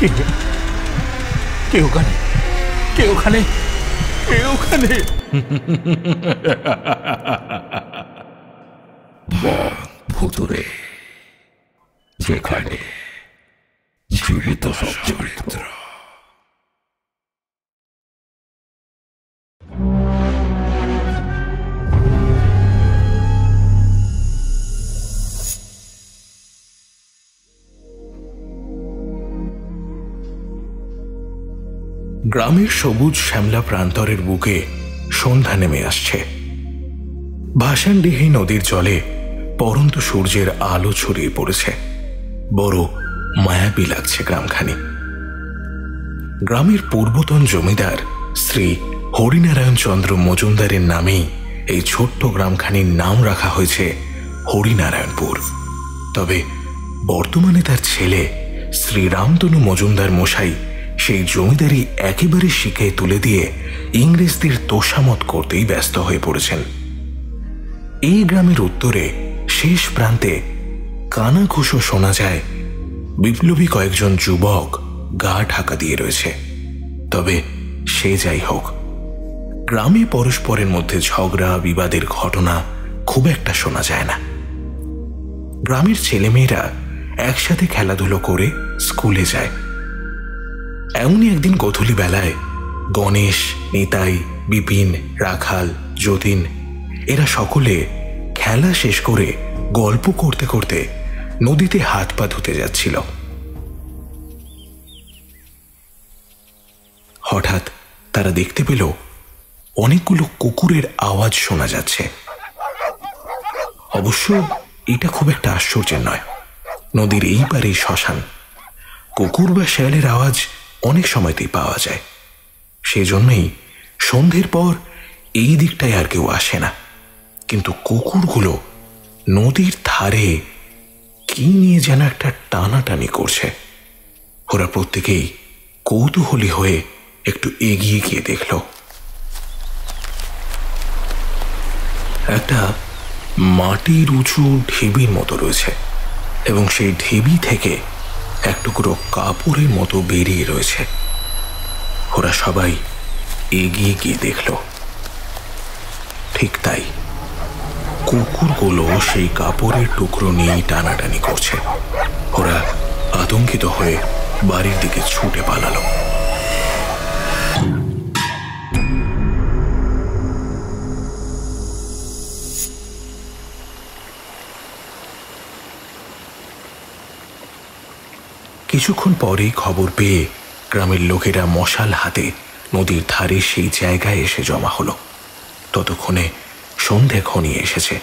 কে ওখানে? কে ওখানে? কে ওখানে? ভুতুরে, যেখানে জীবিত সব চরিত্র। গ্রামের সবুজ শ্যামলা প্রান্তরের বুকে সন্ধ্যা নেমে আসছে। ভাসানডিহি নদীর জলে পরন্ত সূর্যের আলো ছড়িয়ে পড়েছে। বড় মায়াবী লাগছে গ্রামখানি। গ্রামের পূর্বতন জমিদার শ্রী হরিনারায়ণ চন্দ্র মজুমদারের নামেই এই ছোট্ট গ্রামখানির নাম রাখা হয়েছে হরিনারায়ণপুর। তবে বর্তমানে তার ছেলে শ্রী রামতনু মজুমদার মশাই সেই জমিদারি একেবারে শিখে তুলে দিয়ে ইংরেজদের তোষামত করতেই ব্যস্ত হয়ে পড়েছেন। এই গ্রামের উত্তরে শেষ প্রান্তে কানাঘুষো শোনা যায় বিপ্লবী কয়েকজন যুবক গা ঢাকা দিয়ে রয়েছে। তবে সে যাই হোক, গ্রামে পরস্পরের মধ্যে ঝগড়া বিবাদের ঘটনা খুব একটা শোনা যায় না। গ্রামের ছেলেমেয়েরা একসাথে খেলাধুলো করে স্কুলে যায়। এমনই একদিন গোধূলি বেলায় গণেশ, নিতাই, বিপিন, রাখাল, যতীন এরা সকলে খেলা শেষ করে গল্প করতে করতে নদীতে হাত পা ধুতে যাচ্ছিল। হঠাৎ তারা দেখতে পেল অনেকগুলো কুকুরের আওয়াজ শোনা যাচ্ছে। অবশ্য এটা খুব একটা আশ্চর্যের নয়, নদীর এই পারেই শ্মশান। কুকুর বা শেয়ালের আওয়াজ অনেক সময়তেই পাওয়া যায়। সেজন্যই সন্ধ্যের পর এই দিকটায় আর কেউ আসে না। কিন্তু কুকুরগুলো নদীর ধারে কি নিয়ে যেন একটা টানাটানি করছে। ওরা প্রত্যেকেই কৌতূহলী হয়ে একটু এগিয়ে গিয়ে দেখল একটা মাটির উঁচু ঢিবির মতো রয়েছে এবং সেই ঢিবি থেকে এক টুকরো কাপড়ের মতো বেরিয়ে রয়েছে। ওরা সবাই এগিয়ে গিয়ে দেখল, ঠিক তাই, কুকুরগুলো সেই কাপড়ের টুকরো নিয়েই টানাটানি করছে। ওরা আতঙ্কিত হয়ে বাড়ির দিকে ছুটে পালালো। কিছুক্ষণ পরেই খবর পেয়ে গ্রামের লোকেরা মশাল হাতে নদীর ধারে সেই জায়গায় এসে জমা হলো। ততক্ষণে সন্ধে ঘনিয়ে এসেছে।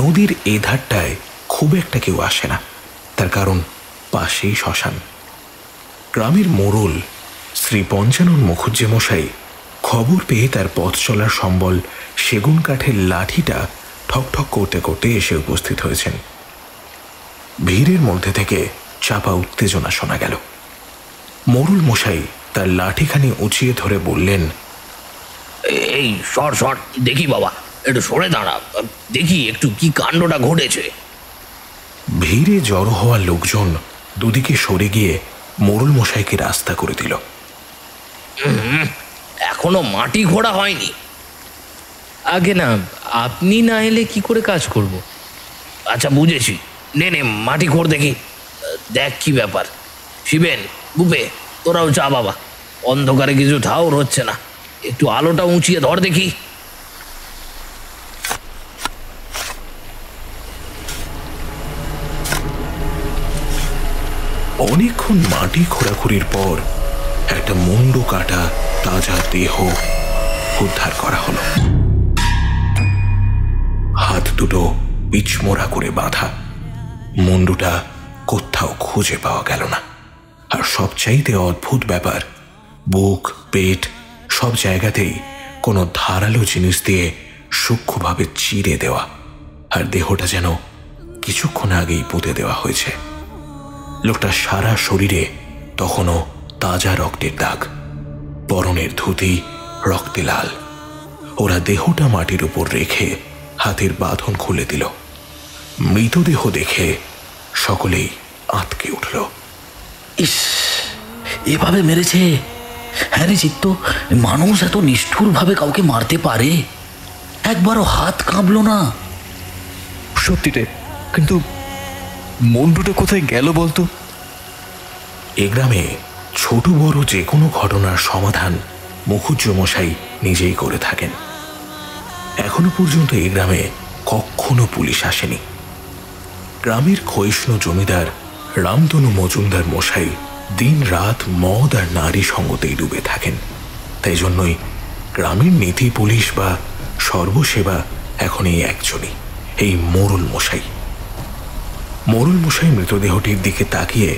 নদীর এ ধারটায় খুব একটা কেউ আসে না, তার কারণ পাশেই শ্মশান। গ্রামের মোড়ল শ্রী পঞ্চানন মুখুজ্জে মশাই খবর পেয়ে তার পথ চলার সম্বল সেগুন কাঠের লাঠিটা ঠকঠক করতে করতে এসে উপস্থিত হয়েছেন। ভিড়ের মধ্যে থেকে চাপা উত্তেজনা শোনা গেল। মোড়ল মশাই তার লাঠিখানি উঁচিয়ে ধরে বললেন, এই সর সর, দেখি বাবা, একটু সরে দাঁড়া, দেখি একটু কি কাণ্ডটা ঘটেছে। ভিড়ে জড়ো হওয়া লোকজন দুদিকে সরে গিয়ে মোড়ল মশাইকে রাস্তা করে দিল। এখনো মাটি ঘোড়া হয়নি? আগে না, আপনি না এলে কি করে কাজ করব? আচ্ছা বুঝেছি, নে নে মাটি ঘোর দেখি, দেখ কি ব্যাপার। শিবেন, বুপে, তোরাও চা বাবা, অন্ধকারে কিছু ঠাউর হচ্ছে না, একটু আলোটা উঁচিয়ে ধর দেখি। অনেকক্ষণ মাটি খোঁড়াখুড়ির পর একটা মুন্ডু কাটা তাজা দেহ উদ্ধার করা হলো। হাত দুটো পিছমোড়া করে বাঁধা। মুন্ডুটা কোথাও খুঁজে পাওয়া গেল না। আর সবচাইতে অদ্ভুত ব্যাপার, বুক, পেট সব জায়গাতেই কোনো ধারালো জিনিস দিয়ে সূক্ষ্মভাবে চিরে দেওয়া, আর দেহটা যেন কিছুক্ষণ আগেই পুঁতে দেওয়া হয়েছে। লোকটার সারা শরীরে তখনও তাজা রক্তের দাগ, পরনের ধুতি রক্তে লাল। ওরা দেহটা মাটির উপর রেখে হাতের বাঁধন খুলে দিল। মৃতদেহ দেখে সকলেই আঁতকে উঠল। ইস, এভাবে মেরেছে? হ্যাঁ রে চিত্ত, মানুষ এত নিষ্ঠুরভাবে কাউকে মারতে পারে? একবারও হাত কাঁপলো না? সত্যি রে, কিন্তু মন্টুটা কোথায় গেল বলতো? এ গ্রামে ছোট বড় যে কোনো ঘটনার সমাধান মুখুজ্জমশাই নিজেই করে থাকেন। এখনো পর্যন্ত এই গ্রামে কখনো পুলিশ আসেনি। গ্রামের ক্ষয়িষ্ণু জমিদার রামতনু মজুমদার মশাই দিন রাত মদ আর নারী সঙ্গতেই ডুবে থাকেন। তাই জন্যই গ্রামের নীতি পুলিশ বা সর্বসেবা এখন এই একজনই, এই মোড়ল মশাই। মোড়ল মশাই মৃতদেহটির দিকে তাকিয়ে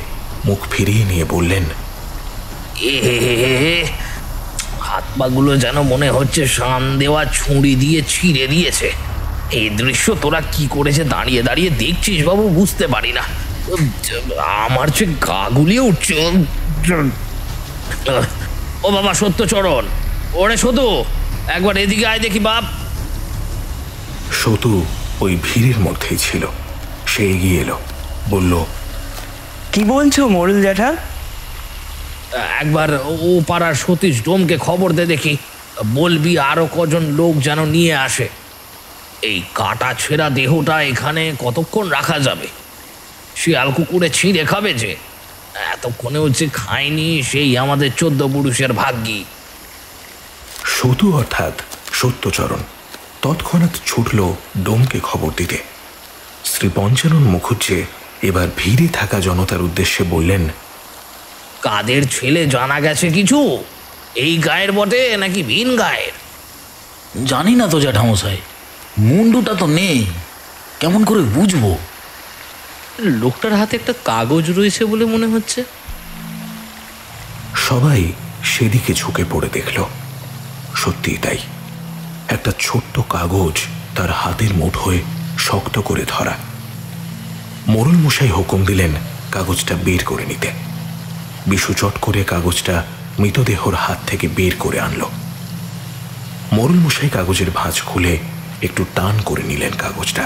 মুখ ফিরিয়ে নিয়ে বললেন, হাত পাগুলো যেন মনে হচ্ছে শান দেওয়া ছুরি দিয়ে ছিঁড়ে দিয়েছে। এই দৃশ্য তোরা কি করেছে দাঁড়িয়ে দাঁড়িয়ে দেখছিস বাবু, বুঝতে পারি না। আমার যে গা গুলিয়ে উঠছে। ও বাবা সত্যচরণ, ওরে সতু, একবার এদিকে আয় দেখি বাপ। সতু ওই ভিড়ের মধ্যেই ছিল। সে এগিয়ে এলো, বলল, কি বলছো মোড়ল জ্যাঠা? একবার ও পাড়ার সতীশ ডোমকে খবর দে দেখি, বলবি আরো কজন লোক যেন নিয়ে আসে। এই কাটা ছেঁড়া দেহটা এখানে কতক্ষণ রাখা যাবে? শিয়াল কুকুরে ছিঁড়ে খাবে যে, এতক্ষণেও যে খায়নি সেই আমাদের 14 পুরুষের ভাগ্যি। সতু অর্থাৎ সত্যচরণ তৎক্ষণাৎ ছুটল ডোমকে খবর দিতে। শ্রী পঞ্চানন মুখুজ্জে এবার ভিড়ে থাকা জনতার উদ্দেশ্যে বললেন, কাদের ছেলে জানা গেছে কিছু? এই গায়ের বটে নাকি ভিন গায়ের? জানি না তো জ্যাঠামশাই, মুন্ডুটা তো নেই, কেমন করে বুঝবো? লোকটার হাতে একটা কাগজ রয়েছে বলে মনে হচ্ছে। সবাই সেদিকে ঝুঁকে পড়ে দেখল। সত্যিই তাই, একটা ছোট্ট কাগজ তার হাতের মুঠোয় শক্ত করে ধরা। মোড়ল মশাই হুকুম দিলেন কাগজটা বের করে নিতে। বিশু চট করে কাগজটা মৃতদেহর হাত থেকে বের করে আনল। মোড়ল মশাই কাগজের ভাঁজ খুলে একটু টান করে নিলেন কাগজটা।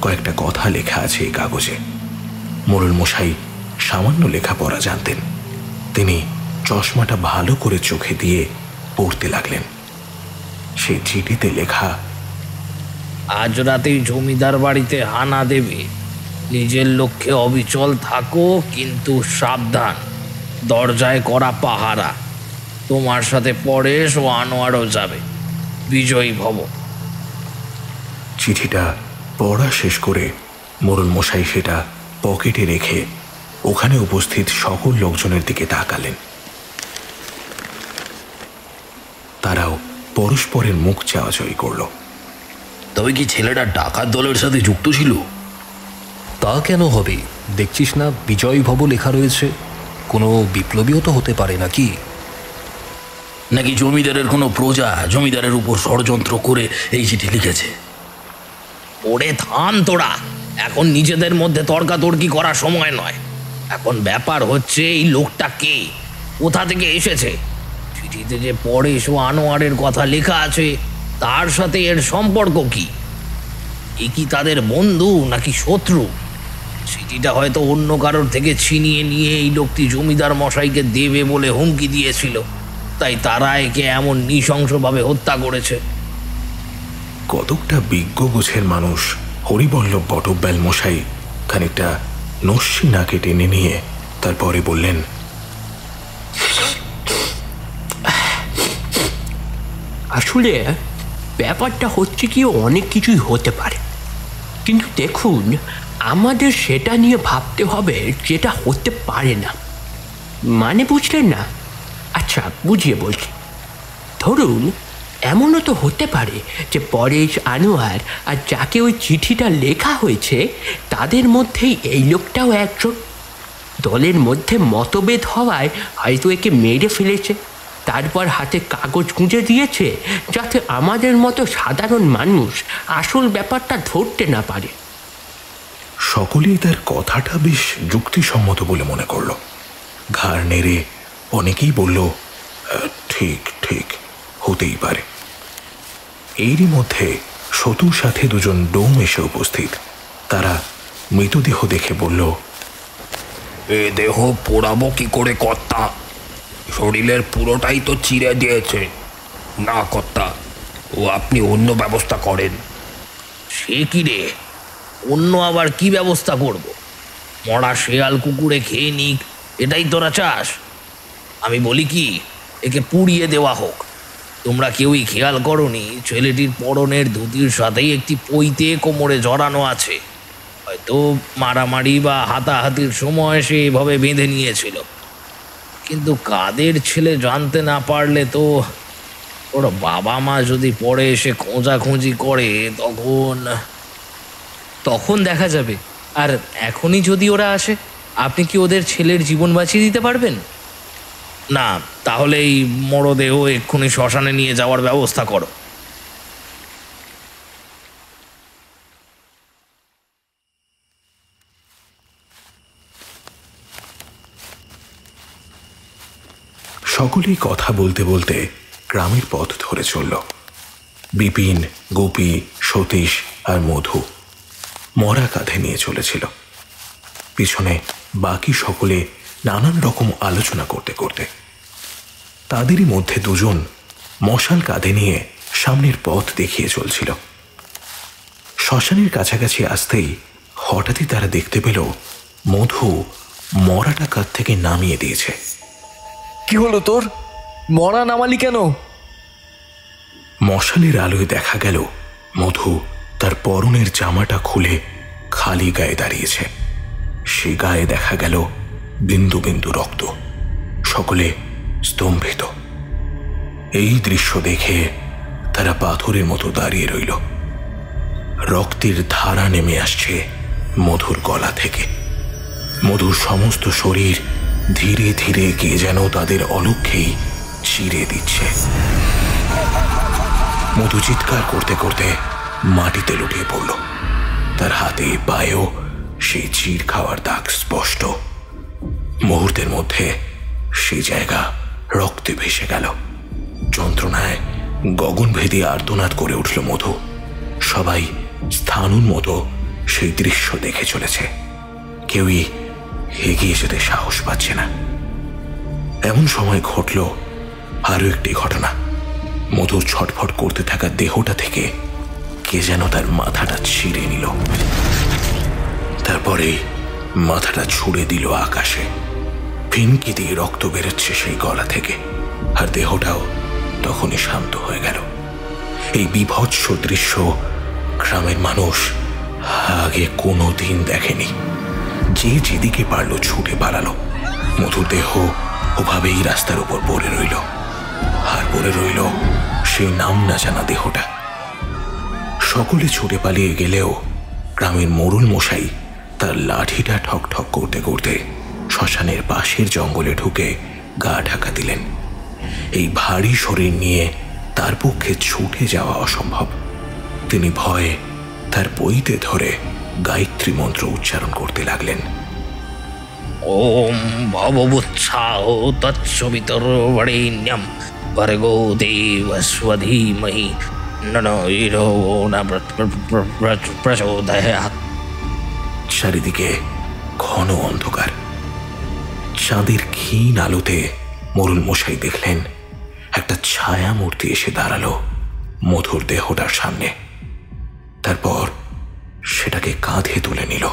কয়েকটা কথা লেখা আছে এই কাগজে। মোড়ল মশাই সামান্য লেখাপড়া জানতেন। তিনি চশমাটা ভালো করে চোখে দিয়ে পড়তে লাগলেন। সেই চিঠিতে লেখা, আজ রাতেই জমিদার বাড়িতে হানা দেবে। নিজের লক্ষ্যে অবিচল থাকো, কিন্তু সাবধান, দরজায় করা পাহারা। তোমার সাথে পরেশ ও আনোয়ারও যাবে। বিজয়ী ভব। চিঠিটা পড়া শেষ করে মোড়ল মশাই সেটা পকেটে রেখে ওখানে উপস্থিত সকল লোকজনের দিকে তাকালেন। তারাও পরস্পরের মুখ চাওয়াচাওয়ি করল। তবে কি ছেলেটা ডাকাত দলের সাথে যুক্ত ছিল? তা কেন হবে? দেখছিস না বিজয় ভব লেখা রয়েছে। কোনো বিপ্লবীও তো হতে পারে নাকি? নাকি জমিদারের কোনো প্রজা জমিদারের উপর ষড়যন্ত্র করে এই চিঠি লিখেছে? ওরে থাম তোরা, এখন নিজেদের মধ্যে তর্কাতর্কি করার সময় নয়। এখন ব্যাপার হচ্ছে এই লোকটা কে, কোথা থেকে এসেছে। চিঠিতে যে পরেশ ও আনোয়ারের কথা লেখা আছে তার সাথে এর সম্পর্ক কি? এ কি তাদের বন্ধু নাকি শত্রু? চিঠিটা হয়তো অন্য কারোর থেকে ছিনিয়ে নিয়ে এই লোকটি জমিদার মশাইকে দেবে বলে হুমকি দিয়েছিল, তাই তারা একে এমন নৃশংসভাবে হত্যা করেছে। কতকটা বিজ্ঞ গোছের মানুষ হরিবল্লভ বটব্যাল মশাই খানিকটা নস্যি নাকে টেনে নিয়ে তারপরে বললেন, আসলে ব্যাপারটা হচ্ছে কি, অনেক কিছুই হতে পারে, কিন্তু দেখুন আমাদের সেটা নিয়ে ভাবতে হবে যেটা হতে পারে না। মানে বুঝলেন না? আচ্ছা বুঝিয়ে বলছি। ধরুন এমনও তো হতে পারে যে পরেশ, আনোয়ার আর যাকে ওই চিঠিটা লেখা হয়েছে তাদের মধ্যেই এই লোকটাও একজন। দলের মধ্যে মতভেদ হওয়ায় হয়তো একে মেরে ফেলেছে, তারপর হাতে কাগজ গুঁজে দিয়েছে যাতে আমাদের মতো সাধারণ মানুষ আসল ব্যাপারটা ধরতে না পারে। সকলেই তার কথাটা বেশ যুক্তিসম্মত বলে মনে করল। ঘাড় নেড়ে অনেকেই বলল, ঠিক ঠিক, হতেই পারে। এরই মধ্যে সতুর সাথে দুজন ডোম এসে উপস্থিত। তারা মৃতদেহ দেখে বলল, এ দেহ পোড়াবো কি করে কর্তা? শরীরের পুরোটাই তো চিরে দিয়েছে। না কর্তা, ও আপনি অন্য ব্যবস্থা করেন। সে কি রে, অন্য আবার কি ব্যবস্থা করব? মরা শেয়াল কুকুরে খেয়ে নিক, এটাই তোরা চাস? আমি বলি কি, একে পুড়িয়ে দেওয়া হোক। তোমরা কেউই খেয়াল করনি ছেলেটির পরনের ধুতির সাথেই একটি পৈতে কোমরে জড়ানো আছে। হয়তো মারামারি বা হাতাহাতির সময় সে এভাবে বেঁধে নিয়েছিল। কিন্তু কাদের ছেলে জানতে না পারলে তো ওর বাবা মা যদি পরে এসে খোঁজাখুঁজি করে তখন দেখা যাবে। আর এখনই যদি ওরা আসে, আপনি কি ওদের ছেলের জীবন বাঁচিয়ে দিতে পারবেন? না, তাহলে এই মরদেহ এক্ষুনি শ্মশানে নিয়ে যাওয়ার ব্যবস্থা করো। সকলেই কথা বলতে বলতে গ্রামের পথ ধরে চলল। বিপিন, গোপী, সতীশ আর মধু মরা কাঁধে নিয়ে চলেছিল। পিছনে বাকি সকলে নানান রকম আলোচনা করতে করতে তাদেরই মধ্যে দুজন মশাল কাঁধে নিয়ে সামনের পথ দেখিয়ে চলছিল। শ্মশানের কাছাকাছি আসতেই হঠাৎই তারা দেখতে পেল মধু মরাটা কাঁধ থেকে নামিয়ে দিয়েছে। কি হলো তোর? মরা নামালি কেন? মশালের আলোয় দেখা গেল মধু তার পরনের জামাটা খুলে খালি গায়ে দাঁড়িয়েছে। সে গায়ে দেখা গেল বিন্দু বিন্দু রক্ত। সকলে স্তম্ভিত। এই দৃশ্য দেখে তারা পাথরের মতো দাঁড়িয়ে রইল। রক্তের ধারা নেমে আসছে মধুর গলা থেকে। মধুর সমস্ত শরীর ধীরে ধীরে কে যেন তাদের অলক্ষ্যেই চিরে দিচ্ছে। মধু চিৎকার করতে করতে মাটিতে লুটিয়ে পড়ল। তার হাতে পায়েও সেই চির খাওয়ার দাগ স্পষ্ট। মুহূর্তের মধ্যে সেই জায়গা রক্তে ভেসে গেল। যন্ত্রণায় গগনভেদী আর্তনাদ করে উঠল মধু। সবাই স্থানুন্মতো সেই দৃশ্য দেখে চলেছে। কেউই এগিয়ে যেতে সাহস পাচ্ছে না। এমন সময় ঘটল আরো একটি ঘটনা। মধুর ছটফট করতে থাকা দেহটা থেকে কে যেন তার মাথাটা ছিঁড়ে নিল। তারপরে মাথাটা ছুঁড়ে দিল আকাশে। ফিনকি দিয়ে রক্ত বেরোচ্ছে সেই গলা থেকে, আর দেহটাও তখনই শান্ত হয়ে গেল। এই বীভৎস দৃশ্য গ্রামের মানুষ আগে কোনো দিন দেখেনি। যে যেদিকে পারল ছুটে পালালো। মধুর দেহ ওভাবেই রাস্তার উপর পড়ে রইল, আর পড়ে রইল সেই নাম না জানা দেহটা। সকলে ছুটে পালিয়ে গেলেও গ্রামের মোড়ল মশাই তার লাঠিটা ঠক ঠক করতে করতে শ্মশানের পাশের জঙ্গলে ঢুকে গা ঢাকা দিলেন। এই ভারী শরীর নিয়ে তার পক্ষে ছুটে যাওয়া অসম্ভব। তিনি ভয়ে তার পৈতে ধরে গায়ত্রী মন্ত্র উচ্চারণ করতে লাগলেন। ওম ভববুৎসাহ তৎসবিতুর্বরেণ্যম ভর্গো দেবস্য ধীমহি তন্নো প্রচোদয়াৎ। চারিদিকে ঘন অন্ধকার। চাঁদের ক্ষীণ আলোতে মোড়ল মশাই দেখলেন একটা ছায়া মূর্তি এসে দাঁড়ালো মধুর দেহটার সামনে। তারপর সেটাকে কাঁধে তুলে নিল।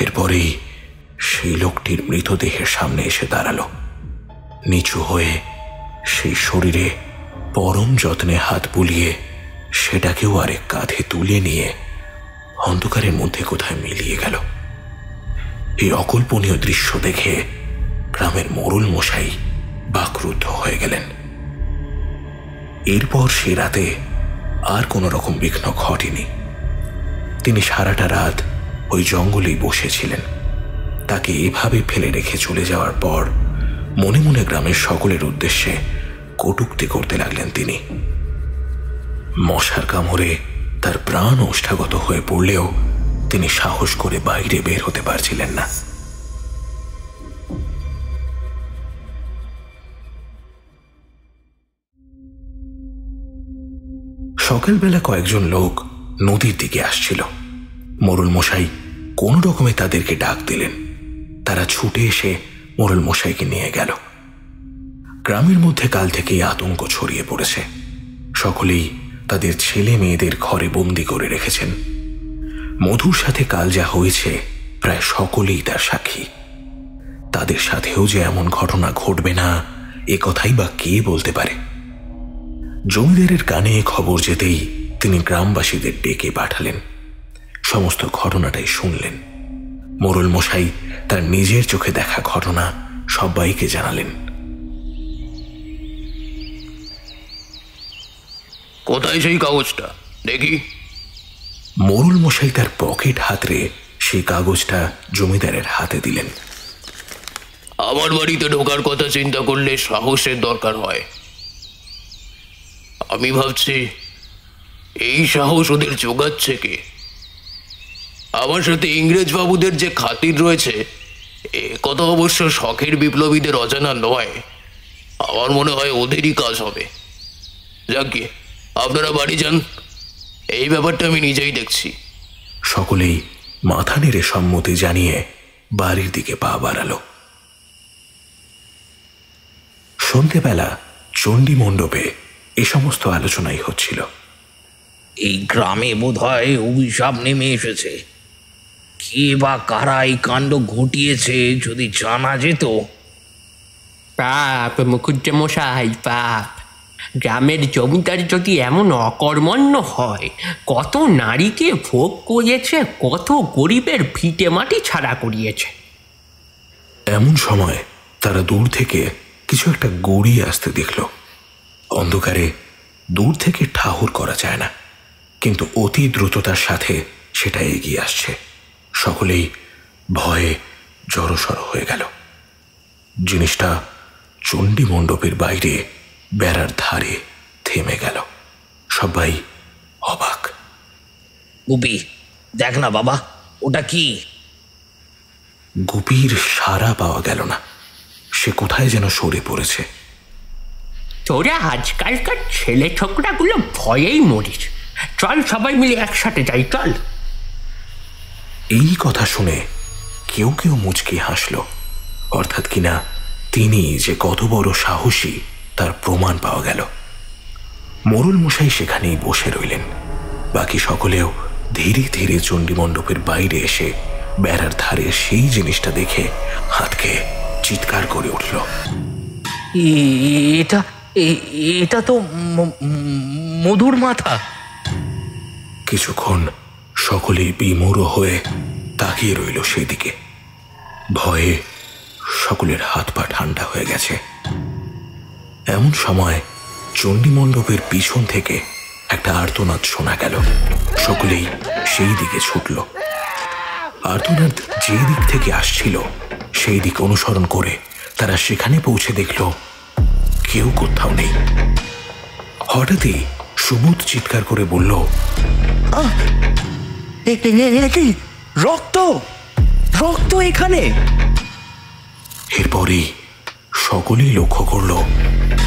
এরপরেই সেই লোকটির মৃতদেহের সামনে এসে দাঁড়ালো। নিচু হয়ে সেই শরীরে পরম যত্নে হাত বুলিয়ে সেটাকেও আরেক কাঁধে তুলে নিয়ে অন্ধকারের মধ্যে কোথায় মিলিয়ে গেল। এই অকল্পনীয় দৃশ্য দেখে গ্রামের মোড়ল মশাই বাকরুদ্ধ হয়ে গেলেন। এরপর সে রাতে আর কোনো রকম বিঘ্ন ঘটেনি। তিনি সারাটা রাত ওই জঙ্গলেই বসেছিলেন। তাকে এভাবে ফেলে রেখে চলে যাওয়ার পর মনে মনে গ্রামের সকলের উদ্দেশ্যে কটূক্তি করতে লাগলেন তিনি। মশার কামড়ে তার প্রাণ ওষ্ঠাগত হয়ে পড়লেও তিনি সাহস করে বাইরে বের হতে পারছিলেন না। সকালবেলা কয়েকজন লোক নদীর দিকে আসছিল। মোড়ল মশাই কোনো রকমে তাদেরকে ডাক দিলেন। তারা ছুটে এসে মোড়ল মশাইকে নিয়ে গেল। গ্রামের মধ্যে কাল থেকেই আতঙ্ক ছড়িয়ে পড়েছে। সকলেই তাদের ছেলে মেয়েদের ঘরে বন্দি করে রেখেছেন। মধুর সাথে কাল যা হয়েছে প্রায় সকলেই তার সাক্ষী। তাদের সাথেও যে এমন ঘটনা ঘটবে না এ কথাই বা কে বলতে পারে। জমিদারের কানে খবর যেতেই তিনি গ্রামবাসীদের ডেকে পাঠালেন। সমস্ত ঘটনাটাই শুনলেন। মোড়ল মশাই তার নিজের চোখে দেখা ঘটনা সবাইকে জানালেন। কোথায় সেই কাগজটা দেখি? মোড়ল মশাই তার পকেট হাতড়ে সেই কাগজটা জমিদারের হাতে দিলেন। আমার বাড়িতে ঢোকার কথা চিন্তা করলে সাহসের দরকার হয়। আমি ভাবছি এই সাহস ওদের জোগাচ্ছে কে? আমার সাথে ইংরেজ বাবুদের যে খাতির রয়েছে এ কথা অবশ্য শখের বিপ্লবীদের অজানা নয়। আমার মনে হয় ওদেরই কাজ হবে। যাকে আপনারা বাড়ি যান, এই ব্যাপারটা আমি নিজেই দেখছি। সকলেই মাথা নেড়ে সম্মতি জানিয়ে বাড়ির দিকে পা বাড়ালো। সন্ধ্যেবেলা চণ্ডী মণ্ডপে এ সমস্ত আলোচনাই হচ্ছিল। এই গ্রামে বোধহয় অভিশাপ নেমে এসেছে। কে বা কারা এই কাণ্ড ঘটিয়েছে যদি জানা যেত। পাপ মুখুজ্জেমশাই, পাপ। গ্রামের জমিদার যদি এমন অকর্মণ্য হয়, কত নারীকে ভোগ করিয়েছে, কত গরিবের ভিটে মাটি ছাড়া করিয়েছে। এমন সময় তারা দূর থেকে কিছু একটা গড়িয়ে আসতে দেখল। অন্ধকারে দূর থেকে ঠাহর করা যায় না, কিন্তু অতি দ্রুততার সাথে সেটা এগিয়ে আসছে। সকলেই ভয়ে জড়সড় হয়ে গেল। জিনিসটা চণ্ডী মণ্ডপের বাইরে বেড়ার ধারে থেমে গেল। সবাই অবাক। গুপি, দেখ না বাবা, ওটা কি? গুপির সাড়া পাওয়া গেল না। সে কোথায় যেন সরে পড়েছে। তোরা আজকালকার ছেলে ছোকরাগুলো ভয়েই মরিস। চল সবাই মিলে একসাথে যাই, চল। এই কথা শুনে কেউ কেউ মুচকি হাসল। অর্থাৎ কিনা তিনি যে কত বড় সাহসী তার প্রমাণ পাওয়া গেল। মোড়ল মশাই সেখানেই বসে রইলেন। বাকি সকলেও ধীরে ধীরে চণ্ডী মণ্ডপের বাইরে এসে বেড়ার ধারে সেই জিনিসটা দেখে হাতকে চিৎকার করে উঠল। এটা এটা তো মধুর মাথা। কিছুক্ষণ সকলেই বিমূঢ় হয়ে তাকিয়ে রইল সেদিকে। ভয়ে সকলের হাত পা ঠান্ডা হয়ে গেছে। এমন সময় চণ্ডী মণ্ডপের পিছন থেকে একটা আর্তনাদ শোনা গেল। সকলেই সেই দিকে ছুটল। আর্তনাদ যে দিক থেকে আসছিল সেই দিক অনুসরণ করে তারা সেখানে পৌঁছে দেখল কেউ কোথাও নেই। হঠাৎই সুবোধ চিৎকার করে বলল, রক্ত, রক্ত এখানে! এরপরই সকলেই লক্ষ্য করল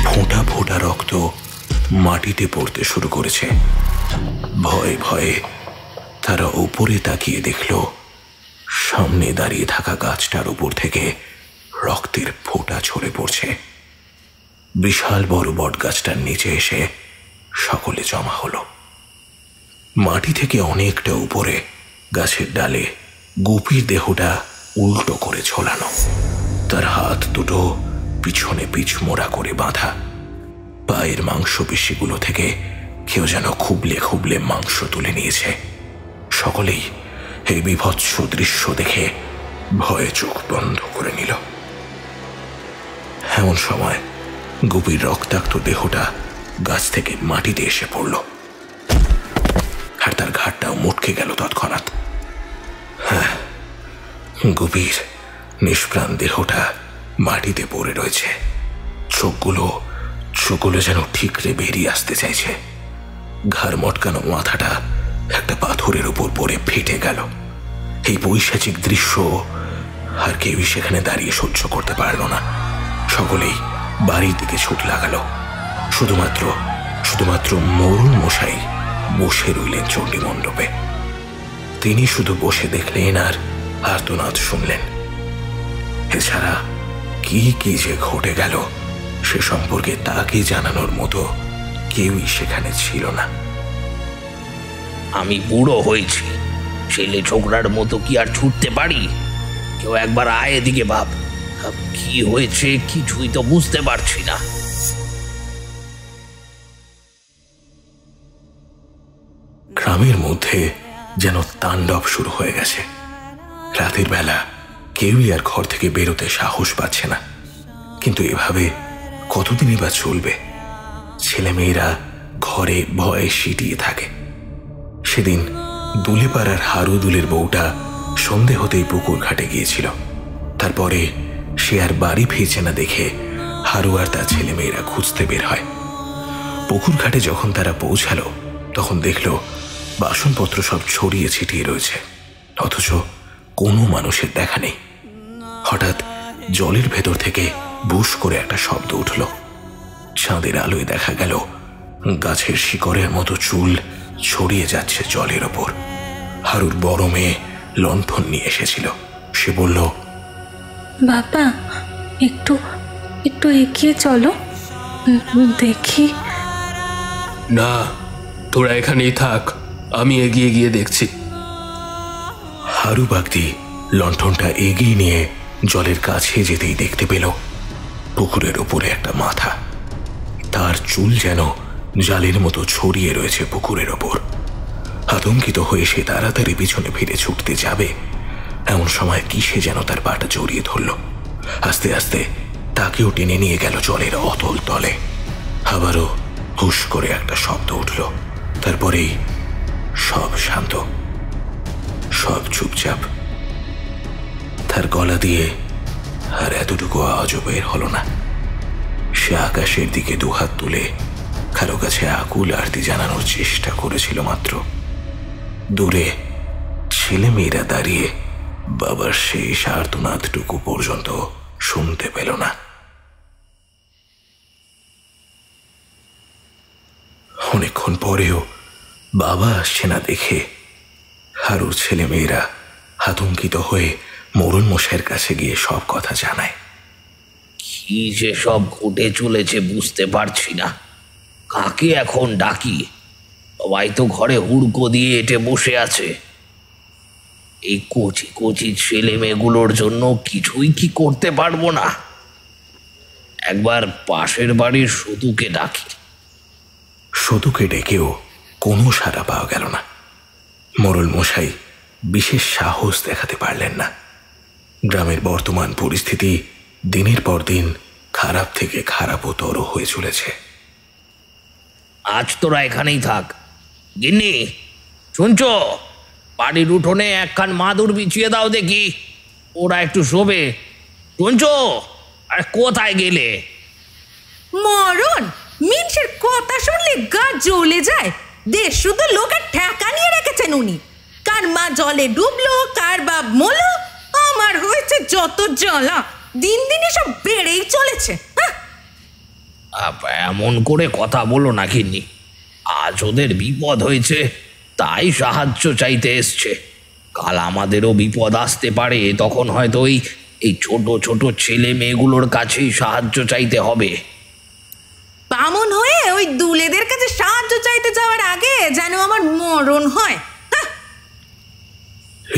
ফোঁটা ফোঁটা রক্ত মাটিতে পড়তে শুরু করেছে। ভয়ে ভয়ে তারা উপরে তাকিয়ে দেখল সামনে দাঁড়িয়ে থাকা গাছটার উপর থেকে রক্তের ফোঁটা ঝরে পড়ছে। বিশাল বড় বট গাছটার নিচে এসে সকলে জমা হলো। মাটি থেকে অনেকটা উপরে গাছের ডালে গুপির দেহটা উল্টো করে ঝোলানো। তার হাত দুটো পিছনে পিছ মোড়া করে বাঁধা। পায়ের মাংসপেশিগুলো থেকে কেউ যেন খুবলে খুবলে মাংস তুলে নিয়েছে। সকলেই এই বিভৎস দৃশ্য দেখে ভয়ে চোখ বন্ধ করে নিল। এমন সময় গুপির রক্তাক্ত দেহটা গাছ থেকে মাটিতে এসে পড়ল, আর তার ঘাটটাও মুটকে গেল তৎক্ষণাৎ। হ্যাঁ, গুপির নিষ্প্রাণ দেহটা মাটিতে পড়ে রয়েছে। চোখগুলো যেন ঠিকরে বেরিয়ে আসতে চাইছে। ঘাড় মটকানো মাথাটা একটা পাথরের উপর পড়ে ফেটে গেল। এই পৈশাচিক দৃশ্য আর কেউই সেখানে দাঁড়িয়ে সহ্য করতে পারল না। সকলেই বাড়ির দিকে ছুট লাগালো। শুধুমাত্র মোড়ল মশাই বসে রইলেন চণ্ডী মণ্ডপে। তিনি শুধু বসে দেখলেন আর আর্তনাদ শুনলেন। এছাড়া কি কি যে ঘটে গেল সে সম্পর্কে তাকে জানানোর মতো কেউই সেখানে ছিল না। আমি বুড়ো হয়েছি, ছেলে ছোকরার মতো কি আর ছুটতে পারি? কেউ একবার আয় এদিকে ভাব, কি হয়েছে কিছুই তো বুঝতে পারছি না। গ্রামের মধ্যে যেন তাণ্ডব শুরু হয়ে গেছে। রাতের বেলা কেউই আর ঘর থেকে বেরোতে সাহস পাচ্ছে না। কিন্তু এভাবে কতদিনই বা চলবে? ছেলেমেয়েরা ঘরে ভয়ে সিটিয়ে থাকে। সেদিন দুলেপাড়ার হারু দুলের বউটা সন্ধে হতেই পুকুর ঘাটে গিয়েছিল। তারপরে সে আর বাড়ি ফিরছে না দেখে হারু আর তার ছেলেমেয়েরা খুঁজতে বের হয়। পুকুর ঘাটে যখন তারা পৌঁছালো তখন দেখলো বাসনপত্র সব ছড়িয়ে ছিটিয়ে রয়েছে, অথচ কোনো মানুষের দেখা নেই। হঠাৎ জলের ভেতর থেকে বুশ করে একটা শব্দ উঠল। চাঁদের আলোয় দেখা গেল গাছের শিকড়ের মতো চুল ছড়িয়ে যাচ্ছে জলের ওপর। হারুর বড় মেয়ে লণ্ঠন নিয়ে এসেছিল। সে বলল, বাবা একটু একটু এগিয়ে চলো, দেখি। না, তোরা এখানেই থাক, আমি এগিয়ে গিয়ে দেখছি। হারু বাগদি লণ্ঠনটা এগিয়ে নিয়ে জলের কাছে যেতেই দেখতে পেল পুকুরের উপরে একটা মাথা। তার চুল যেন জালের মতো ছড়িয়ে রয়েছে পুকুরের ওপর। আতঙ্কিত হয়ে সে তাড়াতাড়ি পিছনে ফিরে ছুটতে যাবে, এমন সময় কিসে যেন তার পাটা জড়িয়ে ধরল। আস্তে আস্তে তাকেও টেনে নিয়ে গেল জলের অতল তলে। আবারও হুশ করে একটা শব্দ উঠল। তারপরেই সব শান্ত, সব চুপচাপ। তার গলা দিয়ে আর এতটুকু আওয়াজও বের হলো না। সে আকাশের দিকে দুহাত তুলে কারো কাছে আকুল আরতি জানানোর চেষ্টা করেছিল মাত্র। দূরে ছেলেমেয়েরা দাঁড়িয়ে বাবার সেই আর্তনাদটুকু পর্যন্ত শুনতে পেল না। অনেকক্ষণ পরেও বাবা আসছে না দেখে হারুর ছেলেমেয়েরা আতঙ্কিত হয়ে মোড়ল মশাইয়ের কাছে গিয়ে সব কথা জানায়। কি যে সব ঘটে চলেছে বুঝতে পারছি না। কাকে এখন ডাকি? সবাই তো ঘরে হুড়কো দিয়ে এঁটে বসে আছে। এই কচি কচি ছেলে মেয়েগুলোর জন্য কিছুই কি করতে পারবো না? একবার পাশের বাড়ির সতুকে ডাকি। সতুকে ডেকেও কোনো সাড়া পাওয়া গেল না। মোড়ল মশাই বিশেষ সাহস দেখাতে পারলেন না। গ্রামের বর্তমান পরিস্থিতি দিনের পর দিন খারাপ থেকে খারাপতর হয়ে চলেছে। আজ তোরা এখানেই থাক। গিন্নি, শুনছ? বাড়ির উঠোনে একখান মাদুর বিছিয়ে দাও দেখি, ওরা একটু শোবে। শুনছ? আর কোথায় গেলে? মরণ মিনসের কথা শুনলে গা জ্বলে যায়। দেশ শুধু লোকের ঠেকা নিয়ে রেখেছেন উনি। কার মা জলে ডুবলো, কার বাপ মলো, আমার হয়েছে যত জ্বালা। দিন দিন এসব বেড়েই চলেছে। এমন করে কথা বলো না গিন্নি। আজ ওদের বিপদ হয়েছে তাই সাহায্য চাইতে এসছে। কাল আমাদেরও বিপদ আসতে পারে, তখন হয়তো এই ছোট ছোট ছেলে মেয়েগুলোর কাছেই সাহায্য চাইতে হবে। বামন হয়ে ওই দুলেদের কাছে সাহায্য চাইতে যাওয়ার আগে যেন আমার মরণ হয়।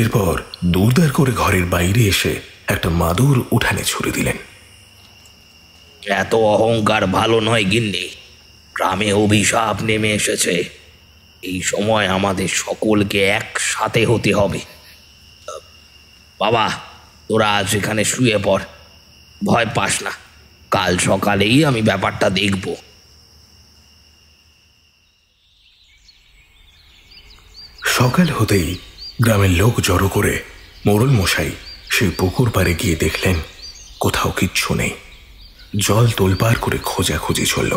এরপর দূরদার করে ঘরের বাইরে এসে একটা মাদুর উঠানে ছুড়ে দিলেন। এত অহংকার ভালো নয় গিন্নি। গ্রামে অভিশাপ নেমে এসেছে। এই সময় আমাদের সকলকে একসাথে হতে হবে। বাবা, তোরা আজ এখানে শুয়ে পড়, ভয় পাস না। কাল সকালেই আমি ব্যাপারটা দেখব। সকাল হতেই গ্রামের লোক জড়ো করে মোড়ল মশাই সেই পুকুর পাড়ে গিয়ে দেখলেন কোথাও কিচ্ছু নেই। জল তোলপাড় করে খোঁজাখুঁজি চলল,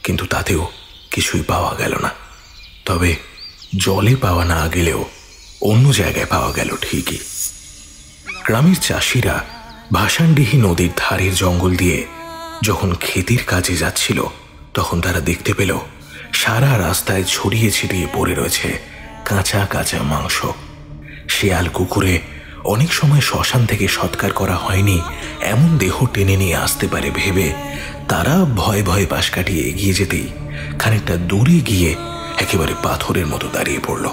কিন্তু তাতেও কিছুই পাওয়া গেল না। তবে জলে পাওয়া না গেলেও অন্য জায়গায় পাওয়া গেল ঠিকই। গ্রামের চাষিরা ভাসানডিহি নদীর ধারের জঙ্গল দিয়ে যখন ক্ষেতির কাজে যাচ্ছিল তখন তারা দেখতে পেল সারা রাস্তায় ছড়িয়ে ছিটিয়ে পড়ে রয়েছে কাঁচা কাঁচা মাংস। শেয়াল কুকুরে অনেক সময় শ্মশান থেকে সৎকার করা হয়নি এমন দেহ টেনে নিয়ে আসতে পারে ভেবে তারা ভয়ে ভয়ে পাশ কাটিয়ে এগিয়ে যেতেই খানিকটা দূরে গিয়ে একেবারে পাথরের মতো দাঁড়িয়ে পড়ল।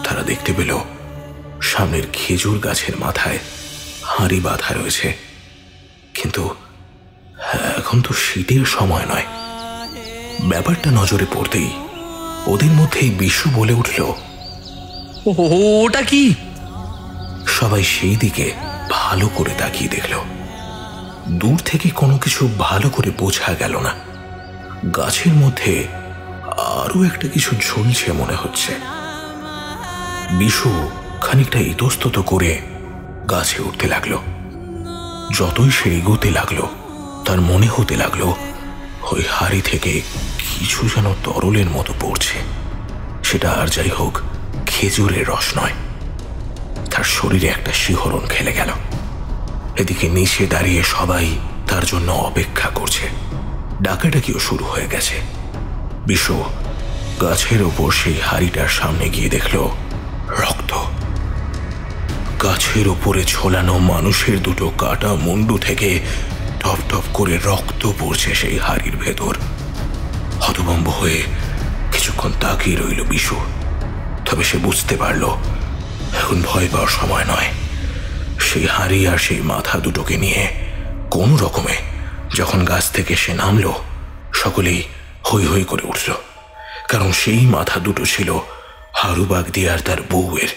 তারা দেখতে পেল সামনের খেজুর গাছের মাথায় হাঁড়ি বাঁধা রয়েছে, কিন্তু এখন তো শীতের সময় নয়। ব্যাপারটা নজরে পড়তেই ওদের মধ্যেই বিশু বলে উঠল, ওটা কি? সবাই সেই দিকে ভালো করে তাকিয়ে দেখল। দূর থেকে কোনো কিছু ভালো করে বোঝা গেল না। গাছের মধ্যে আরো একটা কিছু ঝুলছে মনে হচ্ছে। বিশু খানিকটা ইতস্তত করে গাছে উঠতে লাগলো। যতই সে এগোতে লাগলো তার মনে হতে লাগলো ওই হাড়ি থেকে কিছু যেন তরলের মতো পড়ছে। সেটা আর যাই হোক খেজুরের রস নয়। তার শরীরে একটা শিহরণ খেলে গেল। এদিকে নিচে দাঁড়িয়ে সবাই তার জন্য অপেক্ষা করছে। ডাকাডাকিও শুরু হয়ে গেছে। বিশু গাছের ওপর সেই হাড়িটার সামনে গিয়ে দেখল রক্ত। গাছের ওপরে ঝোলানো মানুষের দুটো কাটা মুন্ডু থেকে টপ টপ করে রক্ত পড়ছে সেই হাড়ির ভেতর। হতভম্ব হয়ে কিছুক্ষণ তাকিয়ে রইল বিশু। তবে সে বুঝতে পারল এখন ভয় পাওয়ার সময় নয়। সেই হাড়ি আর সেই মাথা দুটোকে নিয়ে কোনো রকমে যখন গাছ থেকে সে নামলো সকলেই হৈ হৈ করে উঠল, কারণ সেই মাথা দুটো ছিল হারুবাগদি আর তার বউয়ের।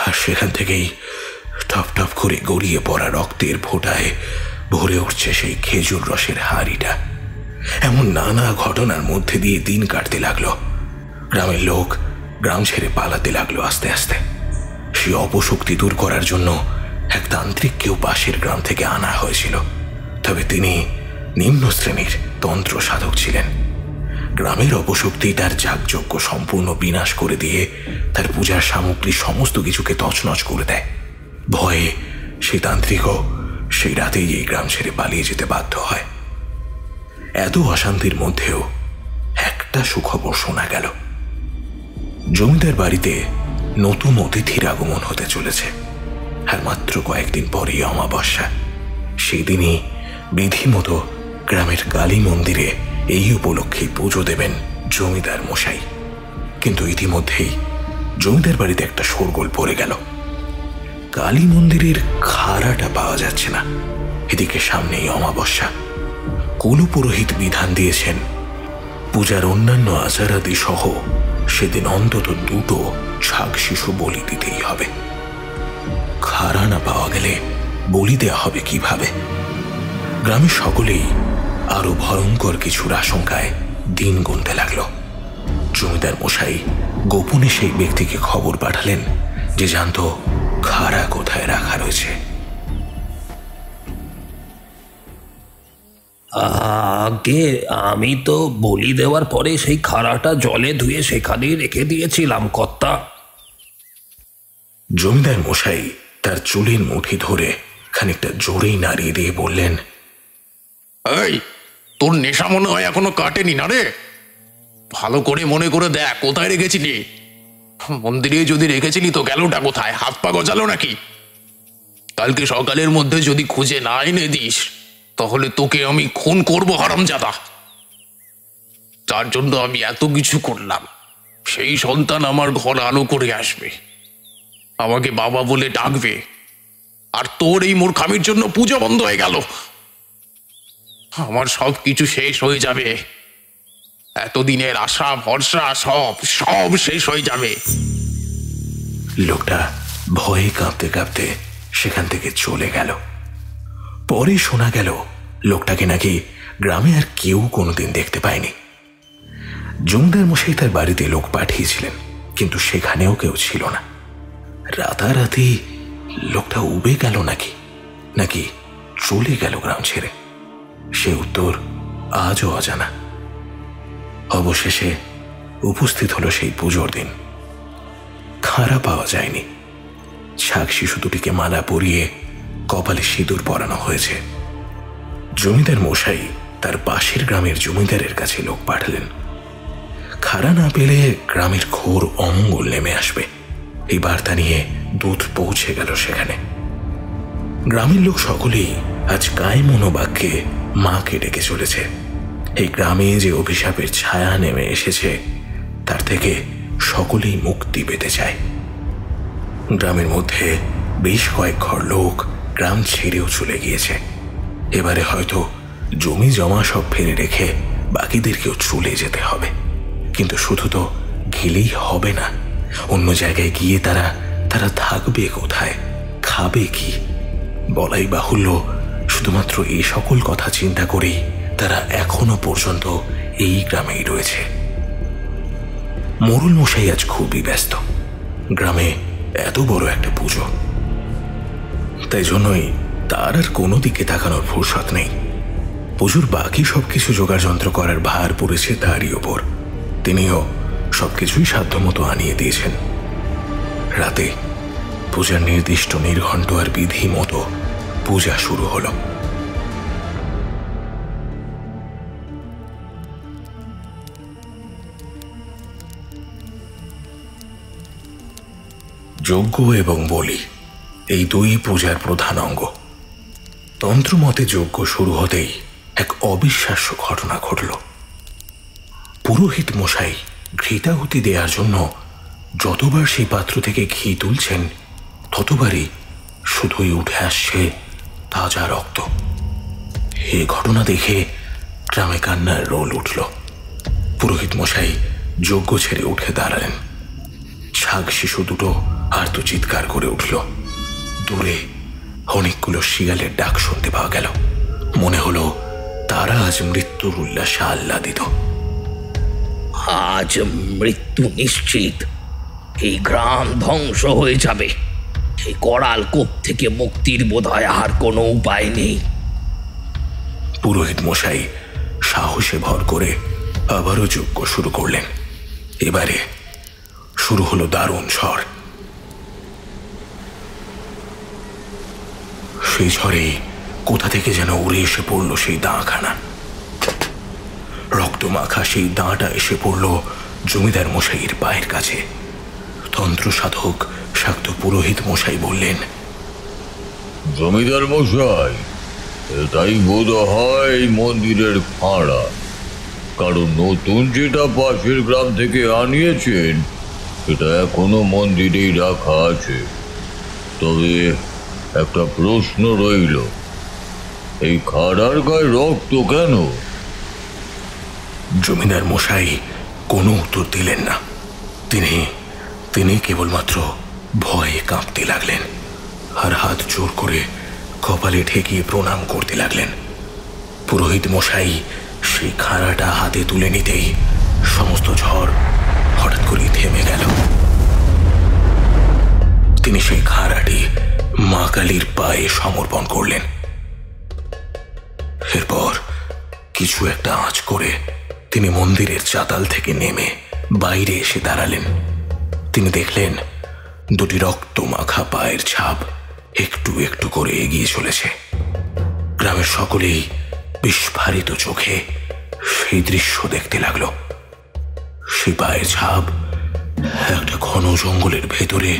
আর সেখান থেকেই টপ টপ করে গড়িয়ে পড়া রক্তের ফোঁটায় ভরে উঠছে সেই খেজুর রসের হাড়িটা। এমন নানা ঘটনার মধ্যে দিয়ে দিন কাটতে লাগলো। গ্রামের লোক গ্রাম ছেড়ে পালাতে লাগলো আস্তে আস্তে। সেই অপশক্তি দূর করার জন্য এক তান্ত্রিককেও পাশের গ্রাম থেকে আনা হয়েছিল। তবে তিনি নিম্ন শ্রেণীর তন্ত্র সাধক ছিলেন। গ্রামের অপশক্তি তার যাগযজ্ঞ সম্পূর্ণ বিনাশ করে দিয়ে তার পূজার সামগ্রী সমস্ত কিছুকে তছনছ করে দেয়। ভয়ে সেই তান্ত্রিকও সেই রাতেই এই গ্রাম ছেড়ে পালিয়ে যেতে বাধ্য হয়। এত অশান্তির মধ্যেও একটা সুখবর শোনা গেল। জমিদার বাড়িতে নতুন অতিথির আগমন হতে চলেছে। আর মাত্র কয়েকদিন পরেই অমাবস্যা। সেই দিনই বিধিমতো গ্রামের কালী মন্দিরে এই উপলক্ষে পুজো দেবেন জমিদার মশাই। কিন্তু ইতিমধ্যেই জমিদার বাড়িতে একটা শোরগোল পড়ে গেল। কালী মন্দিরের খাড়াটা পাওয়া যাচ্ছে না। এদিকে সামনেই অমাবস্যা। কুলপুরোহিত বিধান দিয়েছেন পূজার অন্যান্য আচারাদি সহ সেদিন অন্তত 2টো ছাগ শিশু বলি দিতেই হবে। খাড়া না পাওয়া গেলে বলি দেওয়া হবে কিভাবে? গ্রামের সকলেই আরো ভয়ঙ্কর কিছুর আশঙ্কায় দিন গুনতে লাগলো। জমিদার মশাই গোপনে সেই ব্যক্তিকে খবর পাঠালেন যে জানত খাড়া কোথায় রাখা রয়েছে। আগে আমি তো বলি দেওয়ার পরে সেই খাড়াটা জলে ধুয়ে সেখানেই রেখে দিয়েছিলাম কর্তা। জমিদার মশাই তার চুলের মুঠি ধরে খানিকটা জোরেই নাড়িয়ে দিয়ে বললেন, এই তোর নেশা মনে হয় এখনো কাটেনি না রে? ভালো করে মনে করে দেখ কোথায় রেখেছিলি। মন্দিরে যদি রেখেছিলি তো গেলটা কোথায়? হাত পা গজালো নাকি? কালকে সকালের মধ্যে যদি খুঁজে না এনে দিস তাহলে তোকে আমি খুন করবো হারামজাদা। তার জন্য আমি এত কিছু করলাম। সেই সন্তান আমার ঘর আলো করে আসবে, আমাকে বাবা বলে ডাকবে, আর তোর এই মূর্খামির জন্য পুজো বন্ধ হয়ে গেল। আমার সব কিছু শেষ হয়ে যাবে। এতদিনের আশা ভরসা সব সব শেষ হয়ে যাবে। লোকটা ভয়ে কাঁপতে কাঁপতে সেখান থেকে চলে গেল। পরে শোনা গেল লোকটাকে নাকি গ্রামে আর কেউ কোনোদিন দেখতে পায়নি। জমিদার মশাই তার বাড়িতে লোক পাঠিয়েছিলেন, কিন্তু সেখানেও কেউ ছিল না। রাতারাতি লোকটা উবে গেল নাকি নাকি চলে গেল গ্রাম ছেড়ে, সে উত্তর আজও অজানা। অবশেষে উপস্থিত হলো সেই পুজোর দিন। খাড়া পাওয়া যায়নি। ছাগ শিশু দুটিকে মালা পরিয়ে কপালে সিঁদুর পরানো হয়েছে। জমিদার মশাই তার পাশের গ্রামের জমিদারের কাছে লোক পাঠালেন। খাড়া না পেলে গ্রামের ঘোর অমঙ্গল নেমে আসবে, এই বার্তা নিয়ে দূত পৌঁছে গেল সেখানে। গ্রামের লোক সকলেই আজ গায়ে মনোবাক্যে মাকে ডেকে চলেছে। এই গ্রামে যে অভিশাপের ছায়া নেমে এসেছে তার থেকে সকলেই মুক্তি পেতে চায়। গ্রামের মধ্যে বেশ কয়েক ঘর লোক গ্রাম ছেড়েও চলে গিয়েছে। এবারে হয়তো জমি জমা সব ফেলে রেখে বাকিদেরকেও চলে যেতে হবে। কিন্তু শুধু তো গেলেই হবে না, অন্য জায়গায় গিয়ে তারা থাকবে কোথায়, খাবে কি? বলাই বাহুল্য, শুধুমাত্র এই সকল কথা চিন্তা করেই তারা এখনো পর্যন্ত এই গ্রামেই রয়েছে। মোড়ল মশাই আজ খুবই ব্যস্ত। গ্রামে এত বড় একটা পুজো, তাই জন্যই তার আর কোনো দিকে তাকানোর ফুরসত নেই। পুজোর বাকি সবকিছু জোগাড় যন্ত্র করার ভার পড়েছে তারই ওপর। তিনিও সবকিছুই সাধ্যমতো আনিয়ে দিয়েছেন। রাতে পূজার নির্দিষ্ট নির্ঘণ্ট আর বিধি মতো পূজা শুরু হলো। যজ্ঞ এবং বলি এই দুই পূজার প্রধান অঙ্গ। তন্ত্রমতে যজ্ঞ শুরু হতেই এক অবিশ্বাস্য ঘটনা ঘটল। পুরোহিত মশাই ঘৃতাহুতি দেওয়ার জন্য যতবার সেই পাত্র থেকে ঘি তুলছেন ততবারই শুধুই উঠে আসছে তাজা রক্ত। এ ঘটনা দেখে গ্রামে কান্নার রোল উঠল। পুরোহিত মশাই যজ্ঞ ছেড়ে উঠে দাঁড়ালেন। ছাগ শিশু দুটো আর্ত চিৎকার করে উঠল। দূরে অনেকগুলো শিয়ালের ডাক শুনতে পাওয়া গেল। মনে হলো তারা আজ মৃত্যুর উল্লাসে আহ্লাদিত। আজ মৃত্যু নিশ্চিত, এই গ্রাম ধ্বংস হয়ে যাবে। এই করাল কোপ থেকে মুক্তির বোধহয় আর কোনো উপায় নেই। পুরোহিত মশাই সাহসে ভর করে আবারও যজ্ঞ শুরু করলেন। এবারে শুরু হলো দারুণ ঝড়। সেই ঝড়ে কোথা থেকে যেন উড়ে এসে পড়ল সেই দাঁখানা। রক্ত মাখা সেই দাঁটা এসে পড়ল জমিদার মশাইয়ের পায়ের কাছে। তন্ত্র সাধক শাক্ত পুরোহিত মশাই বললেন, জমিদার মশাই, এটাই বোধ হয় এই মন্দিরের খাঁড়া। কারণ নতুন যেটা পাশের গ্রাম থেকে আনিয়েছেন সেটা এখনো মন্দিরেই রাখা আছে। তবে একটা প্রশ্ন রইল, এই খাড়ার গায়ে রক্ত কেন? জমিদার মশাই কোনো উত্তর দিলেন না। তিনি কেবলমাত্র ভয়ে কাঁপতে লাগলেন আর হাত জোর করে কপালে ঠেকিয়ে প্রণাম করতে লাগলেন। পুরোহিত মশাই সেই খাড়াটা হাতে তুলে নিতেই সমস্ত ঝড় হঠাৎ করে থেমে গেল। তিনি সেই খাড়াটি মা কালীর পায়ে সমর্পণ করলেন। এরপর কিছু একটা আঁচ করে তিনি মন্দিরের চাতাল থেকে নেমে বাইরে এসে দাঁড়ালেন। তিনি দেখলেন দুটি রক্ত মাখা পায়ের ছাপ একটু একটু করে এগিয়ে চলেছে। গ্রামের সকলেই বিস্ফারিত চোখে সেই দৃশ্য দেখতে লাগলো। সেই পায়ের ছাপ একটা ঘন জঙ্গলের ভেতরে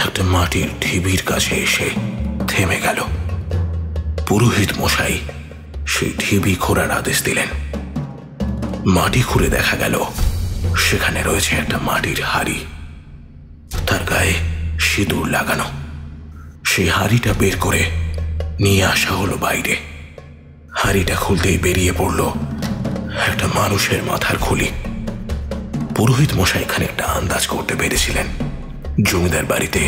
একটা মাটির ঢিবির কাছে এসে থেমে গেল। পুরোহিত মশাই সেই ঢিবি খোঁড়ার আদেশ দিলেন। মাটি খুঁড়ে দেখা গেল সেখানে রয়েছে একটা মাটির হাড়ি, তার গায়ে সিঁদুর লাগানো। সেই হাড়িটা বের করে নিয়ে আসা হলো বাইরে। হাড়িটা খুলতেই বেরিয়ে পড়ল একটা মানুষের মাথার খুলি। পুরোহিত মশাই খানিকটা আন্দাজ করতে পেরেছিলেন জমিদার বাড়িতে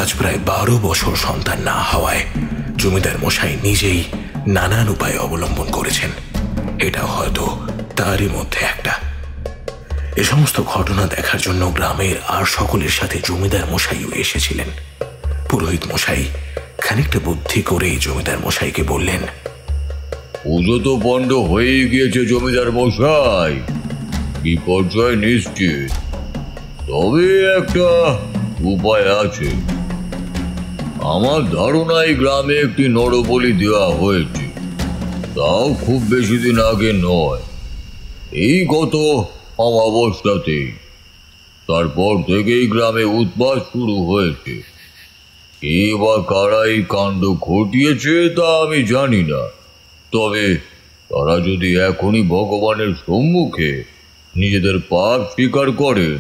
আজ প্রায় 12 বছর সন্তান না হওয়ায় জমিদার মশাই নিজেই নানান উপায় অবলম্বন করেছেন। এটা হয়তো তারই মধ্যে একটা। এ সমস্ত ঘটনা দেখার জন্য গ্রামের আর সকলের সাথে জমিদার মশাইও এসেছিলেন। পুরোহিত মশাই খানিকটা বুদ্ধি করেই জমিদার মশাইকে বললেন, পুজো তো বন্ধ হয়ে গিয়েছে জমিদার মশাই, বিপর্যয় নিশ্চিত। তবে একটা উপায় আছে। আমার ধারণায় গ্রামে একটি নরবলি দেওয়া হয়েছে, তাও খুব বেশি দিন আগে নয়, এই গত অমাবস্যাতেই। তারপর থেকেই গ্রামে উৎপাত শুরু হয়েছে। কে বা কারা এই কাণ্ড ঘটিয়েছে তা আমি জানি না, তবে তারা যদি এখনই ভগবানের সম্মুখে নিজেদের পাপ স্বীকার করেন,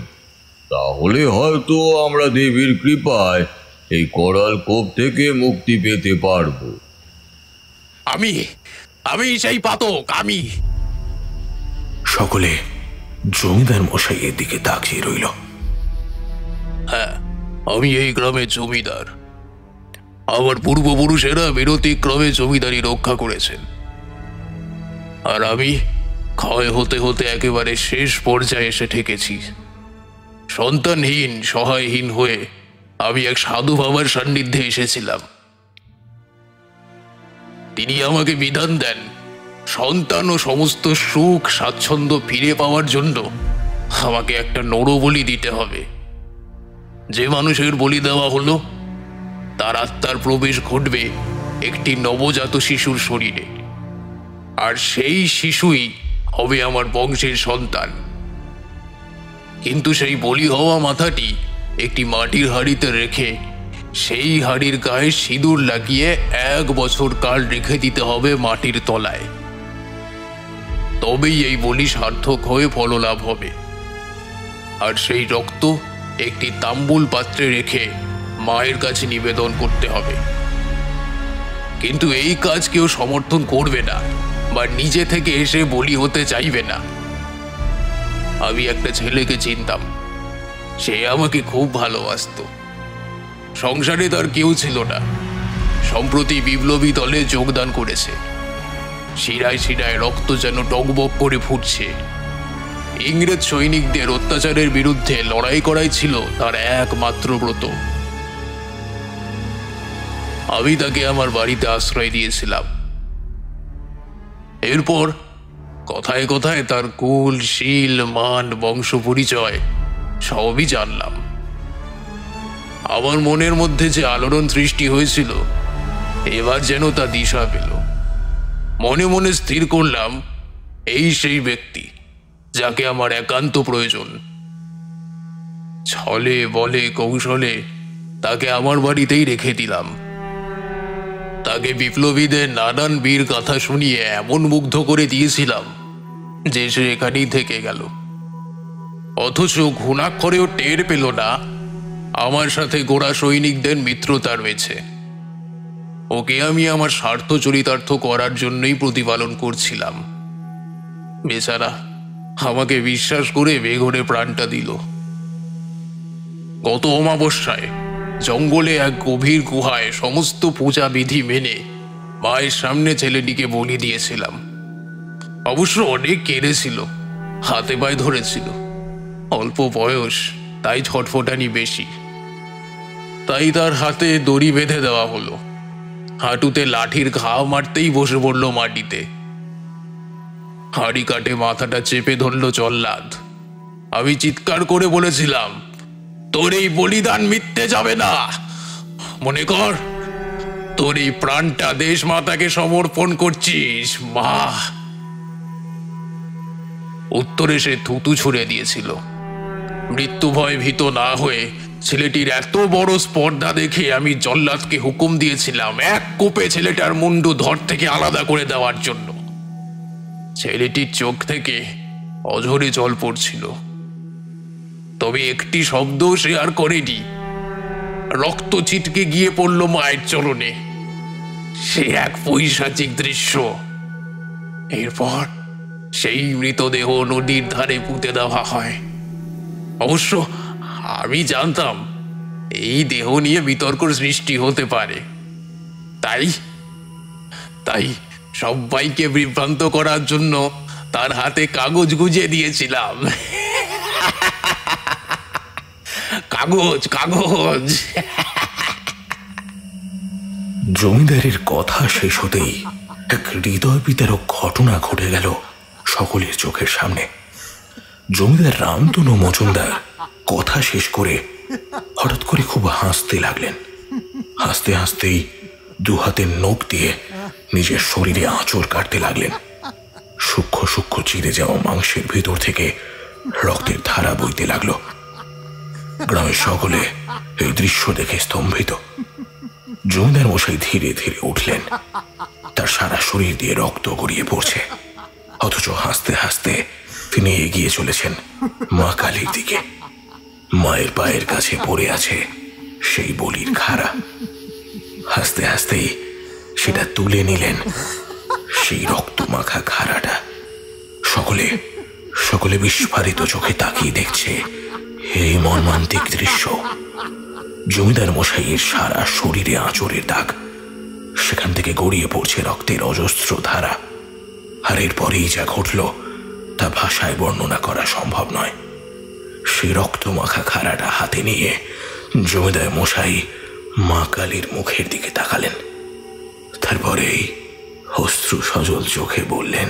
তাহলে হয়তো আমরা দেবীর কৃপায় এই করাল কোপ থেকে মুক্তি পেতে পারবো। আমি আমি সেই পাতক, আমি। সকলে জমিদার মশাইয়ের দিকে তাকিয়ে রইল। হ্যাঁ, আমি এই গ্রামের জমিদার। আমার পূর্বপুরুষেরা বিরতিক্রমে জমিদারি রক্ষা করেছেন, আর আমি ক্ষয় হতে হতে একেবারে শেষ পর্যায়ে এসে ঠেকেছি। সন্তানহীন, সহায়হীন হয়ে আমি এক সাধু বাবার সান্নিধ্যে এসেছিলাম। তিনি আমাকে বিধান দেন, সন্তান ও সমস্ত সুখ স্বাচ্ছন্দ্য ফিরে পাওয়ার জন্য আমাকে একটা নরবলি দিতে হবে। যে মানুষের বলি দেওয়া হলো, তার আত্মার প্রবেশ ঘটবে একটি নবজাত শিশুর শরীরে, আর সেই শিশুই হবে আমার বংশের সন্তান। কিন্তু সেই বলি হওয়া মাথাটি একটি মাটির হাঁড়িতে রেখে সেই হাঁড়ির গায়ে সিঁদুর লাগিয়ে 1 বছর কাল রেখে দিতে হবে মাটির তলায়। তবেই এই বলি সার্থক হয়ে ফললাভ হবে। আর সেই রক্ত একটি তাম্বুল পাত্রে রেখে মায়ের কাছে নিবেদন করতে হবে। কিন্তু এই কাজ কেউ সমর্থন করবে না বা নিজে থেকে এসে বলি হতে চাইবে না। আমি একটা ছেলেকে চিনতাম, সে আমাকে খুব ভালোবাসতো। সংসারে তার কেউ ছিল না, সম্প্রতি বিপ্লবী দলে যোগদান করেছে। শিরায় শিরায় রক্ত যেন টগবগ করে ফুটছে। ইংরেজ সৈনিকদের অত্যাচারের বিরুদ্ধে লড়াই করাই ছিল তার একমাত্র ব্রত। আমি তাকে আমার বাড়িতে আশ্রয় দিয়েছিলাম। এরপর কথায় কথায় তার কুল, শীল, মান, বংশ পরিচয় সবই জানলাম। আমার মনের মধ্যে যে আলোড়ন সৃষ্টি হয়েছিল, এবার যেন তা দিশা পেল। মনে মনে স্থির করলাম, এই সেই ব্যক্তি যাকে আমার একান্ত প্রয়োজন। ছলে বলে কৌশলে তাকে আমার বাড়িতেই রেখে দিলাম। তাকে বিপ্লবীদের নানান বীর কথা শুনিয়ে এমন মুগ্ধ করে দিয়েছিলাম যে সে এখানেই থেকে গেল। অথচ ঘুণাক্ষরেও টের পেল না আমার সাথে গোড়া সৈনিকদের মিত্রতা রয়েছে। ওকে আমি আমার স্বার্থ চরিতার্থ করার জন্যই প্রতিপালন করছিলাম। বেচারা আমাকে বিশ্বাস করে বেঘরে প্রাণটা দিল। গত অমাবস্যায় জঙ্গলে এক গভীর গুহায় সমস্ত পূজা বিধি মেনে মায়ের সামনে ছেলেটিকে বলি দিয়েছিলাম। অবশ্য অনেক কেঁদেছিল, হাতে পায়ে ধরেছিল। অল্প বয়স, তাই ছটফটানি বেশি। তাই তার হাতে দড়ি বেঁধে দেওয়া হলো। হাঁটুতে লাঠির ঘা মারতেই বসে পড়ল মাটিতে। হাঁড়ি কাটে মাথাটা চেপে ধরল জল্লাদ। আমি চিৎকার করে বলেছিলাম, তোর এই বলিদান মিথ্যে যাবে না। মনে কর, তোর এই প্রাণটা দেশ মাতাকে সমর্পণ করছিস মা। উত্তরে সে থুতু ছুঁড়ে দিয়েছিল। মৃত্যু ভয় ভীত না হয়ে ছেলেটির এত বড় স্পর্ধা দেখে আমি জল্লাদকে হুকুম দিয়েছিলাম এক কোপে ছেলেটার মুন্ডু ধর থেকে আলাদা করে দেওয়ার জন্য। ছেলেটির চোখ থেকে অঝরে জল পড়ছিল, তবে একটি শব্দ সে আর করেনি। রক্ত ছিটকে গিয়ে পড়ল মায়ের চরণে। সে এক পৈশাচিক দৃশ্য। এরপর সেই মৃতদেহ নদীর ধারে পুঁতে দেওয়া হয়। অবশ্য আমি জানতাম এই দেহ নিয়ে বিতর্ক সৃষ্টি হতে পারে, তাই সবাইকে বিভ্রান্ত করার জন্য তার হাতে কাগজ গুঁজে দিয়েছিলাম। কাগজ কাগজ। জমিদারের কথা শেষ হতেই এক হৃদয় বিতারক ঘটনা ঘটে গেল সকলের চোখের সামনে। জমিদার রামতনু মজুমদার কথা শেষ করে হঠাৎ করে খুব হাসতে লাগলেন। হাসতে হাসতেই 2 হাতের নখ দিয়ে নিজের শরীরে আঁচড় কাটতে লাগলেন। সূক্ষ্ম সূক্ষ্ম চিরে যাওয়া মাংসের ভিতর থেকে রক্তের ধারা বইতে লাগলো। গ্রামের সকলে এই দৃশ্য দেখে স্তম্ভিত। জমিদার মশাই ধীরে ধীরে উঠলেন। তার সারা শরীর দিয়ে রক্ত গড়িয়ে পড়ছে, অথচ হাসতে হাসতে তিনি এগিয়ে চলেছেন মা কালীর দিকে। মায়ের পায়ের কাছে পড়ে আছে সেই বলির খাড়া। হাসতে হাসতেই সেটা তুলে নিলেন, সেই রক্ত মাখা খাড়াটা। সকলে সকলে বিস্ফারিত চোখে তাকিয়ে দেখছে এই মর্মান্তিক দৃশ্য। জমিদার মশাইয়ের সারা শরীরে আঁচড়ের দাগ, সেখান থেকে গড়িয়ে পড়ছে রক্তের অজস্র ধারা। আর এরপরেই যা ঘটল তা ভাষায় বর্ণনা করা সম্ভব নয়। সেই রক্ত মাখা খাড়াটা হাতে নিয়ে জমিদার মশাই মা কালীর মুখের দিকে তাকালেন। তারপরেই অশ্রু সজল চোখে বললেন,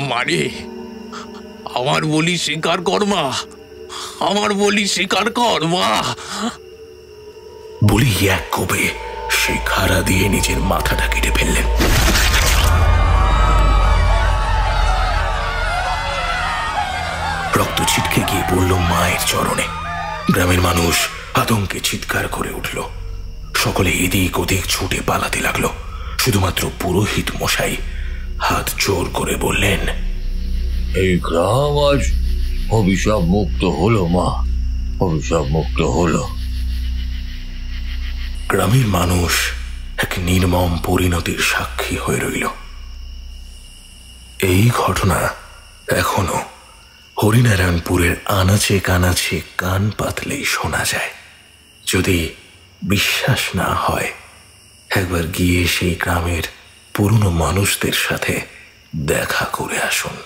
মারে, আমার বলি স্বীকার কর মা, আমার বলি স্বীকার কর মা। বলি এক কোপে সেই খাড়া দিয়ে নিজের মাথাটা কেটে ফেললেন। রক্ত ছিটকে গিয়ে পড়ল মায়ের চরণে। গ্রামের মানুষ আতঙ্কে চিৎকার করে উঠল। সকলে এদিক ওদিক ছুটে পালাতে লাগলো। শুধুমাত্র পুরোহিত মশাই হাত জোর করে বললেন, এই গ্রাম আজ অভিশাপ মুক্ত হলো মা, অভিশাপ মুক্ত হলো। গ্রামের মানুষ এক নির্মম পরিণতির সাক্ষী হয়ে রইল। এই ঘটনা এখনো হরিনারায়ণপুরের আনাচে কানাচে কান পাতলেই শোনা যায়। যদি বিশ্বাস না হয়, একবার গিয়ে সেই গ্রামের পুরনো মানুষদের সাথে দেখা করে আসুন।